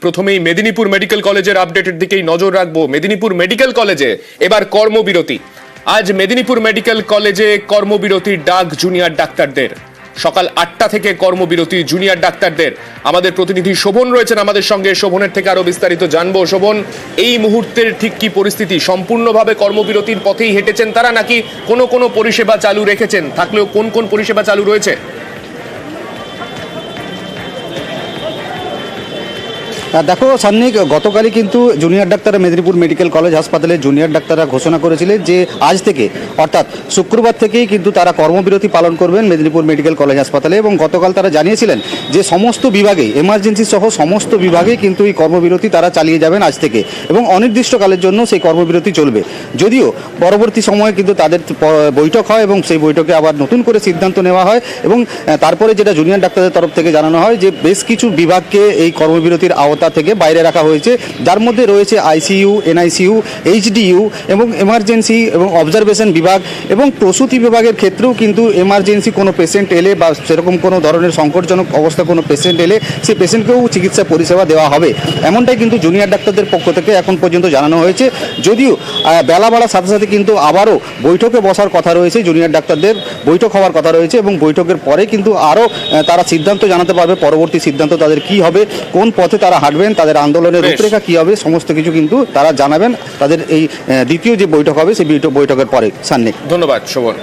প্রথমেই মেদিনীপুর মেডিকেল কলেজের আপডেটের দিকেই নজর রাখবো। মেদিনীপুর মেডিকেল কলেজে এবার কর্মবিরতি। আজ মেদিনীপুর মেডিকেল কলেজে কর্মবিরতির ডাক জুনিয়র ডাক্তারদের। সকাল 8টা থেকে কর্মবিরতি জুনিয়র ডাক্তারদের। আমাদের প্রতিনিধি শোভন রয়েছেন আমাদের সঙ্গে, শোভনের থেকে আরো বিস্তারিত জানবো। শোভন, এই মুহূর্তের ঠিক কি পরিস্থিতি? সম্পূর্ণভাবে কর্মবিরতির পথেই হেঁটেছেন তারা, নাকি কোনো কোনো পরিষেবা চালু রেখেছেন? থাকলেও কোন কোন পরিষেবা চালু রয়েছে? দেখো সান্নিক, গতকালই কিন্তু জুনিয়র ডাক্তাররা মেদিনীপুর মেডিকেল কলেজ হাসপাতালে জুনিয়র ডাক্তাররা ঘোষণা করেছিলেন যে আজ থেকে অর্থাৎ শুক্রবার থেকেই কিন্তু তারা কর্মবিরতি পালন করবেন মেদিনীপুর মেডিকেল কলেজ হাসপাতালে। এবং গতকাল তারা জানিয়েছিলেন যে সমস্ত বিভাগে, এমার্জেন্সি সহ সমস্ত বিভাগে কিন্তু এই কর্মবিরতি তারা চালিয়ে যাবেন আজ থেকে, এবং অনির্দিষ্টকালের জন্য সেই কর্মবিরতি চলবে। যদিও পরবর্তী সময়ে কিন্তু তাদের বৈঠক হয় এবং সেই বৈঠকে আবার নতুন করে সিদ্ধান্ত নেওয়া হয়। এবং তারপরে যেটা জুনিয়র ডাক্তারদের তরফ থেকে জানানো হয় যে বেশ কিছু বিভাগকে এই কর্মবিরতির আওতা থেকে বাইরে রাখা হয়েছে, যার মধ্যে রয়েছে আইসিইউ, এনআইসিইউ, এইচডিইউ এবং এমার্জেন্সি এবং অবজারভেশন বিভাগ এবং প্রসূতি বিভাগের ক্ষেত্রেও কিন্তু এমার্জেন্সি কোনো পেশেন্ট এলে বা সেরকম কোনো ধরনের সংকটজনক অবস্থা কোনো পেশেন্ট এলে সেই পেশেন্টকেও চিকিৎসা পরিষেবা দেওয়া হবে, এমনটাই কিন্তু জুনিয়র ডাক্তারদের পক্ষ থেকে এখন পর্যন্ত জানানো হয়েছে। যদিও বেলা বাড়ার সাথে সাথে কিন্তু আবারও বৈঠকে বসার কথা রয়েছে, জুনিয়র ডাক্তারদের বৈঠক হওয়ার কথা রয়েছে এবং বৈঠকের পরে কিন্তু আরও তারা সিদ্ধান্ত জানাতে পারবে, পরবর্তী সিদ্ধান্ত তাদের কি হবে, কোন পথে তারা হাঁটবেন, তাদের আন্দোলনের রূপরেখা কি হবে, সমস্ত কিছু কিন্তু তারা জানাবেন তাদের এই দ্বিতীয় যে বৈঠক হবে সেই বৈঠকের পরে। সান্নিক, ধন্যবাদ শোভন।